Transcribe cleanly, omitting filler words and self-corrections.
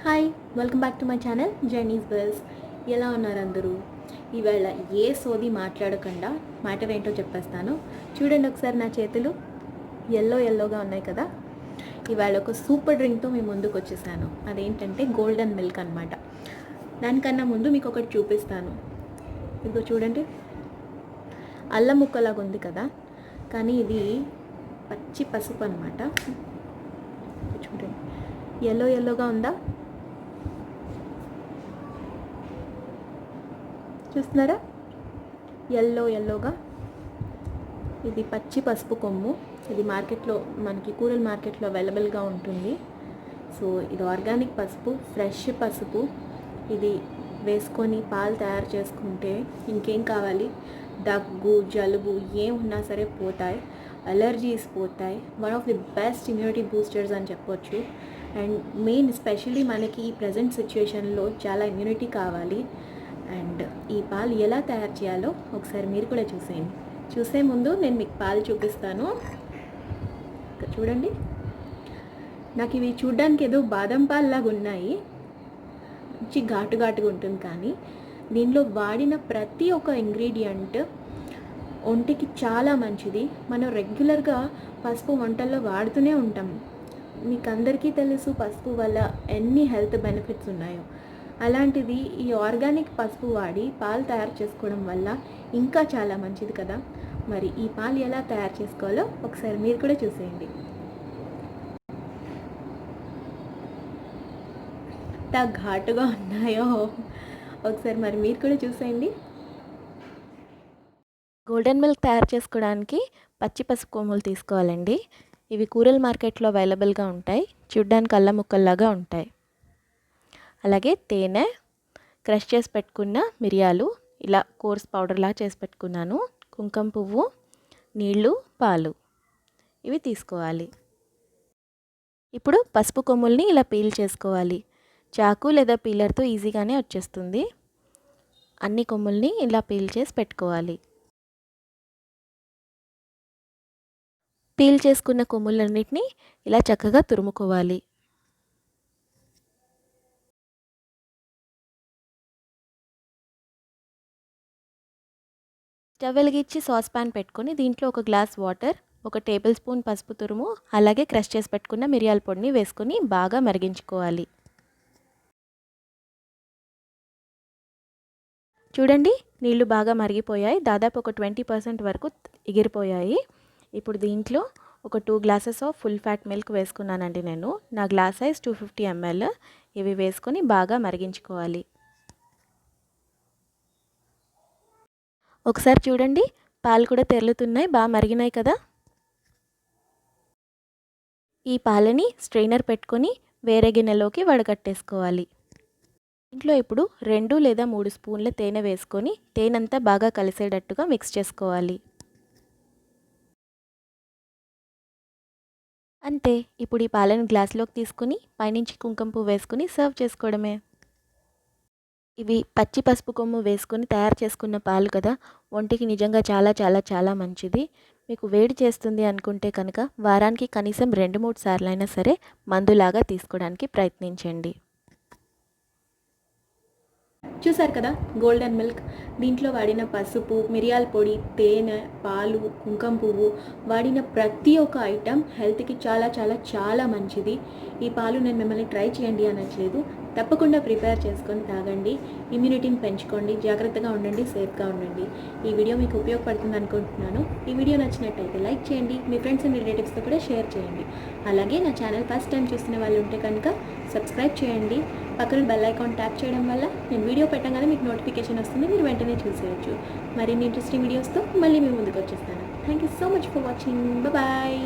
Hi, welcome back to my channel journeys bus. ఎలా ఉన్నారు అందరూ? ఈవేళ ఏ సోది మాట్లాడకుండా మ్యాటర్ ఏంటో చెప్పేస్తాను. చూడండి ఒకసారి నా చేతులు ఎల్లోగా ఉన్నాయి కదా. ఈవేళ ఒక సూపర్ డ్రింక్తో మీ ముందుకు వచ్చేసాను. అదేంటంటే గోల్డెన్ మిల్క్ అనమాట. దానికన్నా ముందు మీకు ఒకటి చూపిస్తాను. ఇదిగో చూడండి, అల్లం ముక్కలాగా ఉంది కదా, కానీ ఇది పచ్చి పసుపు అనమాట. చూడండి, ఎల్లోగా ఉందా? చూస్తున్నారా? ఎల్లోగా ఇది పచ్చి పసుపు కొమ్ము. ఇది మార్కెట్లో, మనకి కూరల మార్కెట్లో అవైలబుల్గా ఉంటుంది. సో ఇది ఆర్గానిక్ పసుపు, ఫ్రెష్ పసుపు. ఇది వేసుకొని పాలు తయారు చేసుకుంటే ఇంకేం కావాలి? దగ్గు, జలుబు ఏం ఉన్నా సరే పోతాయి, అలర్జీస్ పోతాయి. One of the best immunity boosters అని చెప్పొచ్చు. అండ్ మెయిన్ స్పెషల్లీ మనకి ఈ ప్రజెంట్ సిచ్యువేషన్లో చాలా ఇమ్యూనిటీ కావాలి. అండ్ ఈ పాలు ఎలా తయారు చేయాలో ఒకసారి మీరు కూడా చూసేయండి. చూసే ముందు నేను మీకు పాలు చూపిస్తాను. చూడండి, నాకు ఇవి చూడ్డానికి ఏదో బాదం పాలులాగా ఉన్నాయి. మంచి ఘాటుగా ఉంటుంది, కానీ దీనిలో వాడిన ప్రతి ఒక్క ఇంగ్రీడియంట్ ఒంటికి చాలా మంచిది. మనం రెగ్యులర్గా పసుపు వంటల్లో వాడుతూనే ఉంటాం. మీకు అందరికీ తెలుసు పసుపు వల్ల ఎన్ని హెల్త్ బెనిఫిట్స్ ఉన్నాయో. అలాంటిది ఈ ఆర్గానిక్ పసుపు వాడి పాలు తయారు చేసుకోవడం వల్ల ఇంకా చాలా మంచిది కదా. మరి ఈ పాలు ఎలా తయారు చేసుకోవాలో ఒకసారి మీరు కూడా చూసేయండి. ఎంత ఘాటుగా ఉన్నాయో ఒకసారి మరి మీరు కూడా చూసేయండి. గోల్డెన్ మిల్క్ తయారు చేసుకోవడానికి పచ్చి పసుపు కొమ్ములు తీసుకోవాలండి. ఇవి కూరల మార్కెట్లో అవైలబుల్గా ఉంటాయి. చూడ్డానికి అల్లం ముక్కల్లాగా ఉంటాయి. అలాగే తేనె, క్రష్ చేసి పెట్టుకున్న మిరియాలు, ఇలా కోర్స్ పౌడర్లా చేసి పెట్టుకున్నాను, కుంకుమ పువ్వు, నీళ్ళు, పాలు, ఇవి తీసుకోవాలి. ఇప్పుడు పసుపు కొమ్ముల్ని ఇలా పీల్ చేసుకోవాలి. చాకు లేదా పీలర్తో ఈజీగానే వచ్చేస్తుంది. అన్ని కొమ్ముల్ని ఇలా పీల్ చేసి పెట్టుకోవాలి. పీల్ చేసుకున్న కొమ్ములన్నిటిని ఇలా చక్కగా తురుముకోవాలి. స్టవ్ వెలిగించి సాస్ పాన్ పెట్టుకొని దీంట్లో ఒక గ్లాస్ వాటర్, 1 టేబుల్ స్పూన్ పసుపు తురుము, అలాగే క్రష్ చేసి పెట్టుకున్న మిరియాల పొడిని వేసుకొని బాగా మరిగించుకోవాలి. చూడండి, నీళ్లు బాగా మరిగిపోయాయి. దాదాపు ఒక 20% వరకు ఎగిరిపోయాయి. ఇప్పుడు దీంట్లో ఒక 2 glasses of full fat milk వేసుకున్నానండి నేను. నా గ్లాస్ సైజ్ 250 ml. ఇవి వేసుకొని బాగా మరిగించుకోవాలి. ఒకసారి చూడండి, పాలు కూడా తెరులుతున్నాయి, బాగా మరిగినాయి కదా. ఈ పాలని స్ట్రెయినర్ పెట్టుకొని వేరే గిన్నెలోకి వడగట్టేసుకోవాలి. ఇంట్లో ఇప్పుడు 2 లేదా 3 స్పూన్ల తేనె వేసుకొని తేనెంతా బాగా కలిసేటట్టుగా మిక్స్ చేసుకోవాలి. అంతే. ఇప్పుడు ఈ పాలను గ్లాస్లోకి తీసుకుని పైనుంచి కుంకుమ పువ్వు వేసుకుని సర్వ్ చేసుకోవడమే. ఇవి పచ్చి పసుపు కొమ్ము వేసుకొని తయారు చేసుకున్న పాలు కదా, ఒంటికి నిజంగా చాలా చాలా చాలా మంచిది. మీకు వేడి చేస్తుంది అనుకుంటే కనుక వారానికి కనీసం 2-3 సార్లైనా సరే మందులాగా తీసుకోవడానికి ప్రయత్నించండి. చూసారు కదా, గోల్డెన్ మిల్క్. దీంట్లో వాడిన పసుపు, మిరియాల పొడి, తేనె, పాలు, కుంకుమ పువ్వు, వాడిన ప్రతి ఒక్క ఐటెం హెల్త్కి చాలా చాలా చాలా మంచిది. ఈ పాలు నేను మిమ్మల్ని ట్రై చేయండి అనట్లేదు, తప్పకుండా ప్రిపేర్ చేసుకొని తాగండి. ఇమ్యూనిటీని పెంచుకోండి, జాగ్రత్తగా ఉండండి, సేఫ్గా ఉండండి. ఈ వీడియో మీకు ఉపయోగపడుతుంది అనుకుంటున్నాను. ఈ వీడియో నచ్చినట్టయితే లైక్ చేయండి, మీ ఫ్రెండ్స్ అండ్ రిలేటివ్స్తో కూడా షేర్ చేయండి. అలాగే నా ఛానల్ ఫస్ట్ టైం చూస్తున్న వాళ్ళు ఉంటే కనుక సబ్స్క్రైబ్ చేయండి. పక్కన బెల్ ఐకాన్ ట్యాప్ చేయడం వల్ల నేను వీడియో పెట్టగానే మీకు నోటిఫికేషన్ వస్తుంది, మీరు వెంటనే చూసేయచ్చు. మరిన్ని ఇంట్రెస్టింగ్ వీడియోస్తో మళ్ళీ మీ ముందుకు వచ్చేస్తాను. Thank you so much for watching. Bye.